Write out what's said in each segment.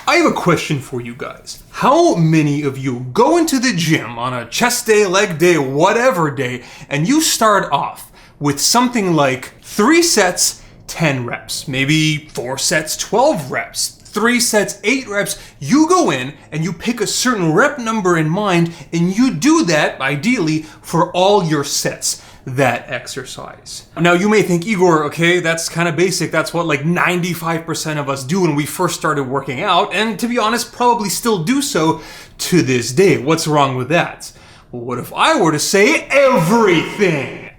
I have a question for you guys. How many of you go into the gym on a chest day, leg day, whatever day, and you start off with something like 3 sets, 10 reps, maybe 4 sets, 12 reps, 3 sets, 8 reps. You go in and you pick a certain rep number in mind and you do that, ideally, for all your sets. That exercise. Now you may think, Igor, okay, that's kind of basic. That's what like 95% of us do when we first started working out, and to be honest, probably still do so to this day. What's wrong with that? Well, what if I were to say everything?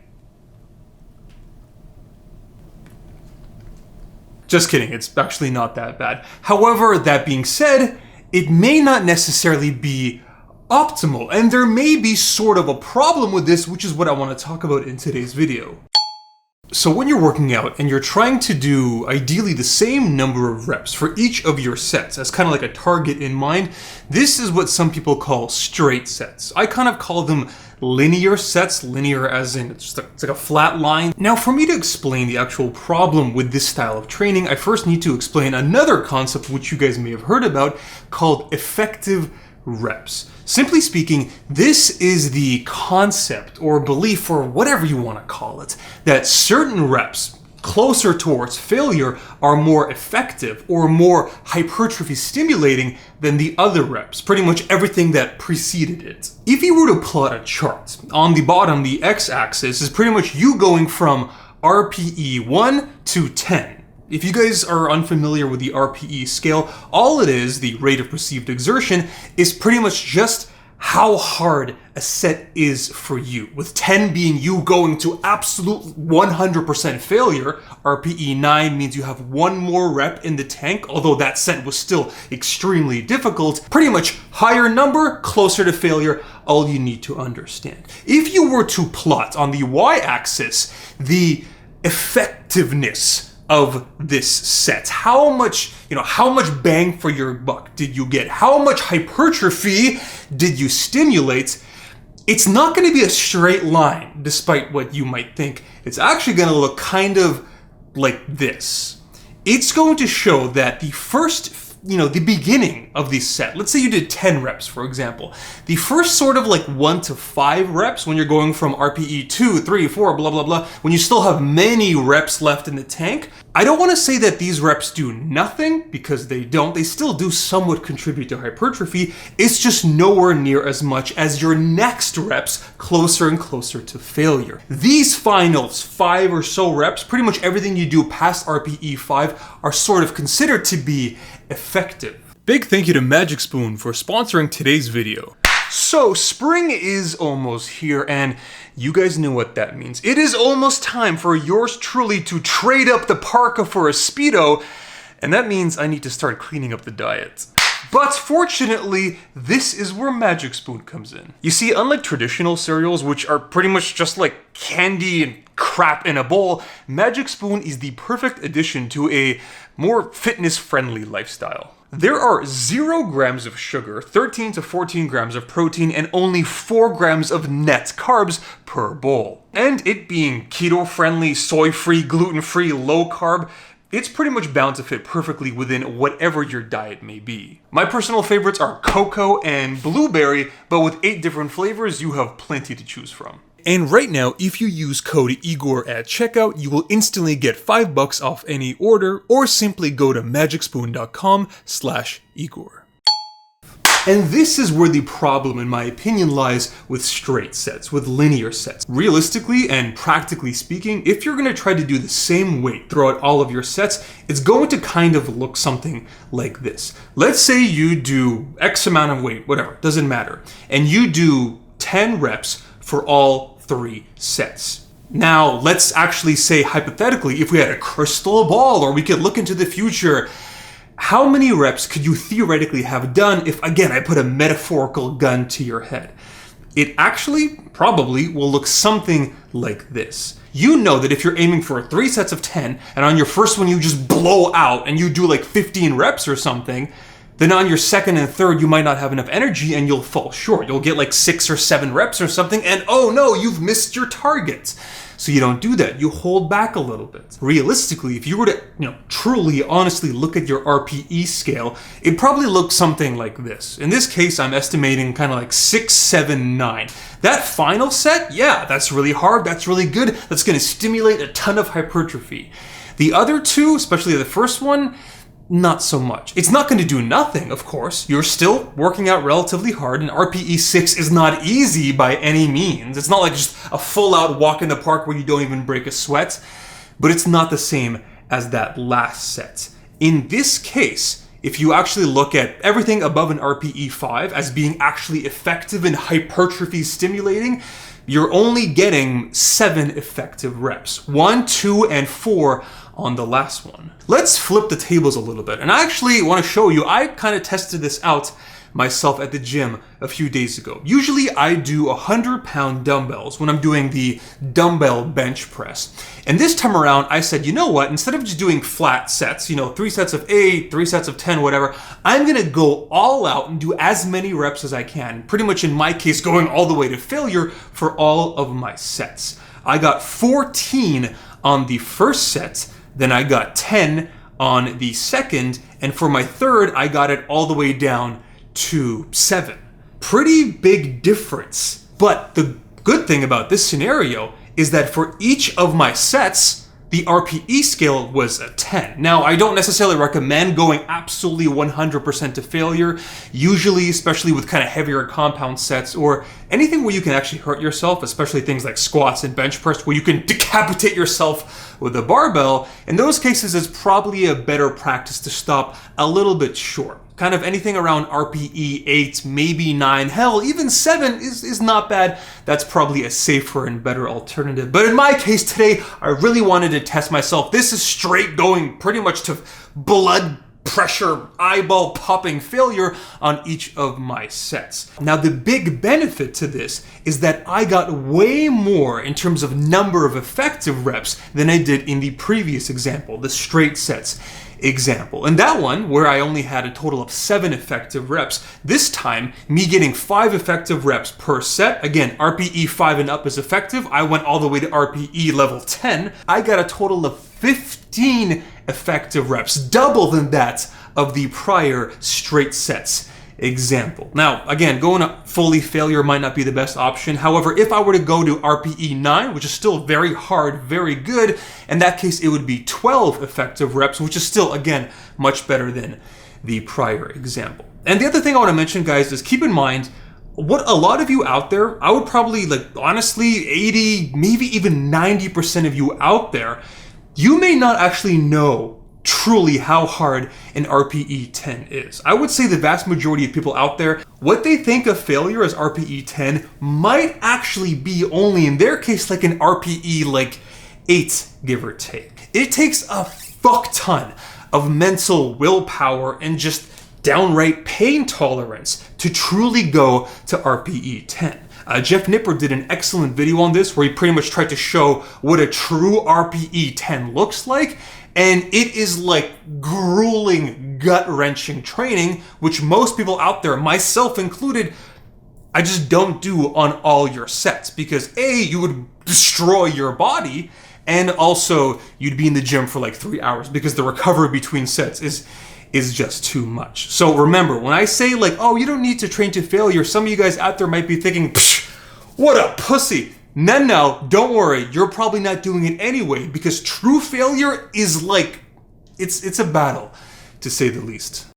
Just kidding, it's actually not that bad. However, that being said, it may not necessarily be optimal, and there may be sort of a problem with this, which is what I want to talk about in today's video. So when you're working out and you're trying to do ideally the same number of reps for each of your sets as kind of like a target in mind, this is what some people call straight sets. I kind of call them linear sets, linear as in it's like a flat line. Now for me to explain the actual problem with this style of training, I first need to explain another concept which you guys may have heard about called effective reps. Simply speaking, this is the concept or belief, or whatever you want to call it, that certain reps closer towards failure are more effective or more hypertrophy stimulating than the other reps, pretty much everything that preceded it. If you were to plot a chart, on the bottom, the x-axis is pretty much you going from RPE 1 to 10. If you guys are unfamiliar with the RPE scale, all it is, the rate of perceived exertion, is pretty much just how hard a set is for you. With 10 being you going to absolute 100% failure, RPE 9 means you have one more rep in the tank, although that set was still extremely difficult. Pretty much higher number, closer to failure, all you need to understand. If you were to plot on the y-axis the effectiveness of this set, how much bang for your buck did you get? How much hypertrophy did you stimulate? It's not going to be a straight line, despite what you might think. It's actually going to look kind of like this. It's going to show that the the beginning of the set, let's say you did 10 reps, for example. The first sort of like 1 to 5 reps, when you're going from RPE 2, 3, 4, blah, blah, blah, when you still have many reps left in the tank, I don't want to say that these reps do nothing, because they don't. They still do somewhat contribute to hypertrophy. It's just nowhere near as much as your next reps, closer and closer to failure. These finals 5 or so reps, pretty much everything you do past RPE 5 are sort of considered to be effective. Big thank you to Magic Spoon for sponsoring today's video. So spring is almost here, and you guys know what that means. It is almost time for yours truly to trade up the parka for a Speedo, and that means I need to start cleaning up the diet. But fortunately, this is where Magic Spoon comes in. You see, unlike traditional cereals, which are pretty much just like candy and crap in a bowl, Magic Spoon is the perfect addition to a more fitness-friendly lifestyle. There are 0 grams of sugar, 13 to 14 grams of protein, and only 4 grams of net carbs per bowl. And it being keto-friendly, soy-free, gluten-free, low-carb, it's pretty much bound to fit perfectly within whatever your diet may be. My personal favorites are cocoa and blueberry, but with 8 different flavors, you have plenty to choose from. And right now, if you use code Igor at checkout, you will instantly get $5 off any order, or simply go to magicspoon.com/Igor. And this is where the problem, in my opinion, lies with straight sets, with linear sets. Realistically and practically speaking, if you're going to try to do the same weight throughout all of your sets, it's going to kind of look something like this. Let's say you do X amount of weight, whatever, doesn't matter, and you do 10 reps for all 3 sets. Now, let's actually say hypothetically, if we had a crystal ball or we could look into the future, how many reps could you theoretically have done if, again, I put a metaphorical gun to your head? It actually probably will look something like this. You know that if you're aiming for 3 sets of 10, and on your first one you just blow out and you do like 15 reps or something, then on your second and third you might not have enough energy and you'll fall short. You'll get like 6 or 7 reps or something, and oh no, you've missed your target. So you don't do that. You hold back a little bit. Realistically, if you were to, truly, honestly look at your RPE scale, it probably looks something like this. In this case, I'm estimating kind of like 6, 7, 9. That final set, yeah, that's really hard. That's really good. That's going to stimulate a ton of hypertrophy. The other two, especially the first one, not so much. It's not going to do nothing, of course. You're still working out relatively hard, and RPE 6 is not easy by any means. It's not like just a full-out walk in the park where you don't even break a sweat, but it's not the same as that last set. In this case, if you actually look at everything above an RPE 5 as being actually effective in hypertrophy stimulating, you're only getting 7 effective reps. 1, 2, and 4 on the last one. Let's flip the tables a little bit. And I actually want to show you, I kind of tested this out myself at the gym a few days ago. Usually I do 100-pound dumbbells when I'm doing the dumbbell bench press. And this time around, I said, you know what? Instead of just doing flat sets, 3 sets of 8, 3 sets of 10, whatever, I'm gonna go all out and do as many reps as I can. Pretty much in my case, going all the way to failure for all of my sets. I got 14 on the first set, then I got 10 on the second, and for my third, I got it all the way down to 7. Pretty big difference. But the good thing about this scenario is that for each of my sets, the RPE scale was a 10. Now, I don't necessarily recommend going absolutely 100% to failure. Usually, especially with kind of heavier compound sets or anything where you can actually hurt yourself, especially things like squats and bench press where you can decapitate yourself with a barbell, in those cases, it's probably a better practice to stop a little bit short. Kind of anything around RPE 8, maybe 9, hell, even 7 is not bad. That's probably a safer and better alternative. But in my case today, I really wanted to test myself. This is straight going pretty much to blood pressure, eyeball popping failure on each of my sets. Now, the big benefit to this is that I got way more in terms of number of effective reps than I did in the previous example, the straight sets example. And that one, where I only had a total of 7 effective reps, this time, me getting 5 effective reps per set, again, RPE 5 and up is effective, I went all the way to RPE level 10, I got a total of 15 effective reps, double than that of the prior straight sets example. Now, again, going to fully failure might not be the best option. However, if I were to go to RPE 9, which is still very hard, very good, in that case, it would be 12 effective reps, which is still, again, much better than the prior example. And the other thing I want to mention, guys, is keep in mind, what a lot of you out there, I would probably, honestly, 80, maybe even 90% of you out there, you may not actually know truly how hard an RPE 10 is. I would say the vast majority of people out there, what they think of failure as RPE 10 might actually be only, in their case, like an RPE 8, give or take. It takes a fuck ton of mental willpower and just downright pain tolerance to truly go to RPE 10. Jeff Nipper did an excellent video on this where he pretty much tried to show what a true RPE 10 looks like, and it is like grueling, gut-wrenching training, which most people out there, myself included, I just don't do on all your sets because A, you would destroy your body, and also you'd be in the gym for 3 hours because the recovery between sets is just too much. So remember, when I say oh, you don't need to train to failure, some of you guys out there might be thinking, psh, what a pussy. No, don't worry. You're probably not doing it anyway because true failure is it's a battle, to say the least.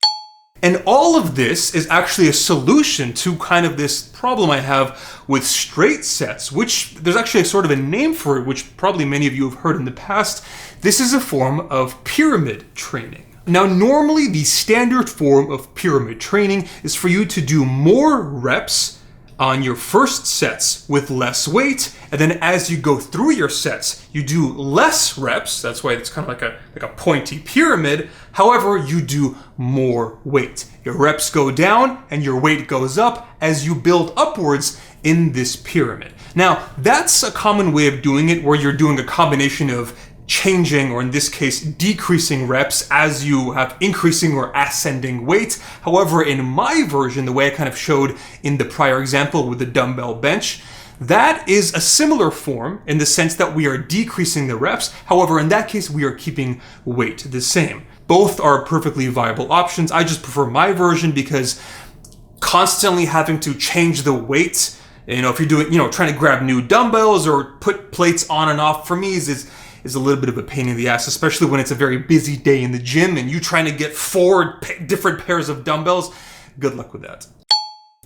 And all of this is actually a solution to kind of this problem I have with straight sets, which there's actually a sort of a name for it, which probably many of you have heard in the past. This is a form of pyramid training. Now, normally the standard form of pyramid training is for you to do more reps on your first sets with less weight, and then as you go through your sets, you do less reps. That's why it's kind of like a pointy pyramid. However, you do more weight. Your reps go down and your weight goes up as you build upwards in this pyramid. Now, that's a common way of doing it, where you're doing a combination of changing, or in this case, decreasing reps as you have increasing or ascending weight. However, in my version, the way I kind of showed in the prior example with the dumbbell bench, That is a similar form in the sense that we are decreasing the reps. However, in that case, we are keeping weight the same. Both are perfectly viable options. I just prefer my version because constantly having to change the weight, if you're doing, trying to grab new dumbbells or put plates on and off, for me is a little bit of a pain in the ass, especially when it's a very busy day in the gym and you trying to get 4 different pairs of dumbbells. Good luck with that.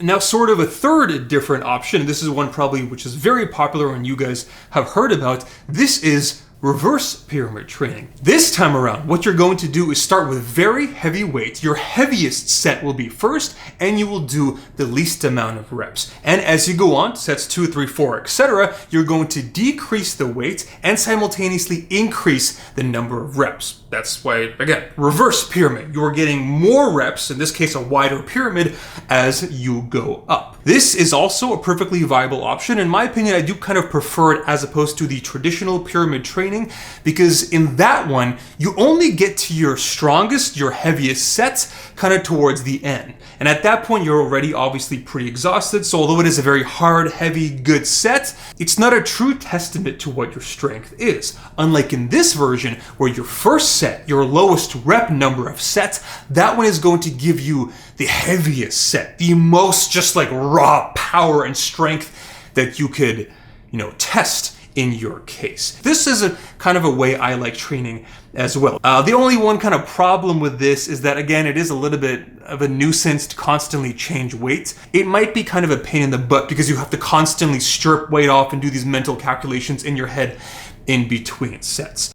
Now, sort of a third different option, this is one probably which is very popular and you guys have heard about, this is reverse pyramid training. This time around, what you're going to do is start with very heavy weights. Your heaviest set will be first, and you will do the least amount of reps. And as you go on, sets 2, 3, 4, etc., you're going to decrease the weight and simultaneously increase the number of reps. That's why, again, reverse pyramid. You're getting more reps, in this case a wider pyramid, as you go up. This is also a perfectly viable option. In my opinion, I do kind of prefer it as opposed to the traditional pyramid training, because in that one, you only get to your strongest, your heaviest sets kind of towards the end. And at that point, you're already obviously pretty exhausted. So although it is a very hard, heavy, good set, it's not a true testament to what your strength is. Unlike in this version, where your first set, your lowest rep number of sets, that one is going to give you the heaviest set, the most just like raw power and strength that you could, test in your case. This is a kind of a way I like training as well. The only one kind of problem with this is that, again, it is a little bit of a nuisance to constantly change weights. It might be kind of a pain in the butt because you have to constantly strip weight off and do these mental calculations in your head in between sets.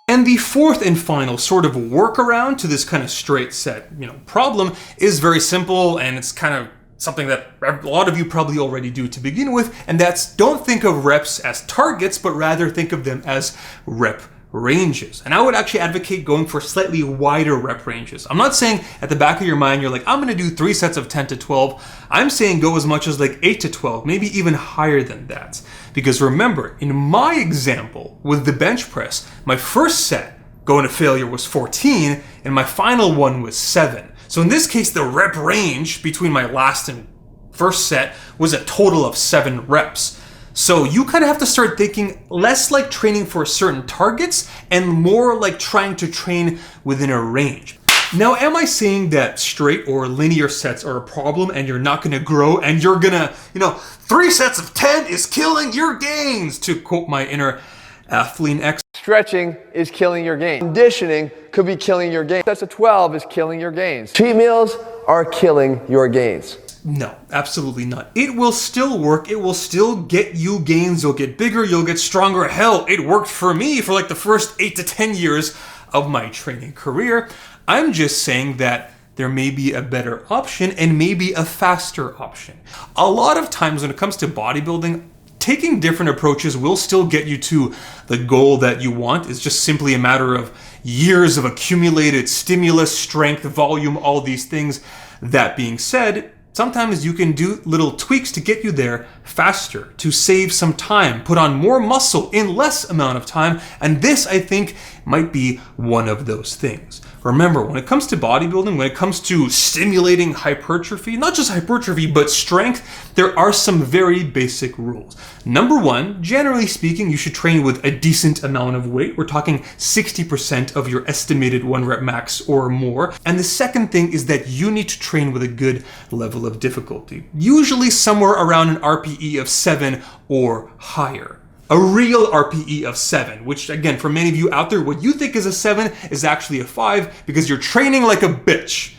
And the fourth and final sort of workaround to this kind of straight set, problem is very simple, and it's kind of something that a lot of you probably already do to begin with, and that's don't think of reps as targets, but rather think of them as rep ranges. And I would actually advocate going for slightly wider rep ranges. I'm not saying at the back of your mind, you're like, I'm going to do 3 sets of 10 to 12. I'm saying go as much as like 8 to 12, maybe even higher than that. Because remember, in my example with the bench press, my first set going to failure was 14, and my final one was 7. So in this case, the rep range between my last and first set was a total of 7 reps. So you kind of have to start thinking less like training for certain targets and more like trying to train within a range. Now, am I saying that straight or linear sets are a problem and you're not going to grow and you're going to, 3 sets of 10 is killing your gains, to quote my inner athlete X? Stretching is killing your gains. Conditioning could be killing your gains. Sets of 12 is killing your gains. Cheat meals are killing your gains. No, absolutely not. It will still work. It will still get you gains. You'll get bigger. You'll get stronger. Hell, it worked for me for like the first 8 to 10 years of my training career. I'm just saying that there may be a better option and maybe a faster option. A lot of times when it comes to bodybuilding, taking different approaches will still get you to the goal that you want. It's just simply a matter of years of accumulated stimulus, strength, volume, all these things. That being said, sometimes you can do little tweaks to get you there faster, to save some time, put on more muscle in less amount of time, and this, I think, might be one of those things. Remember, when it comes to bodybuilding, when it comes to stimulating hypertrophy, not just hypertrophy, but strength, there are some very basic rules. Number 1, generally speaking, you should train with a decent amount of weight. We're talking 60% of your estimated 1 rep max or more. And the second thing is that you need to train with a good level of difficulty, usually somewhere around an RPE of 7 or higher. A real RPE of 7, which again, for many of you out there, what you think is a 7 is actually a 5 because you're training like a bitch.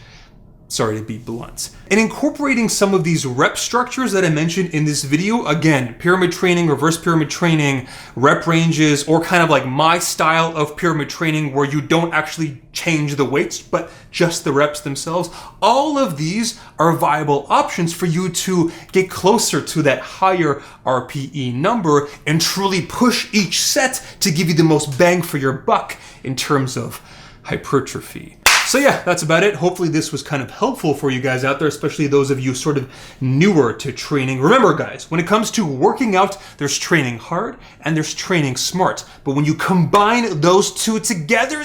Sorry to be blunt. And incorporating some of these rep structures that I mentioned in this video, again, pyramid training, reverse pyramid training, rep ranges, or kind of like my style of pyramid training where you don't actually change the weights, but just the reps themselves. All of these are viable options for you to get closer to that higher RPE number and truly push each set to give you the most bang for your buck in terms of hypertrophy. So yeah, that's about it. Hopefully this was kind of helpful for you guys out there, especially those of you sort of newer to training. Remember guys, when it comes to working out, there's training hard and there's training smart. But when you combine those two together,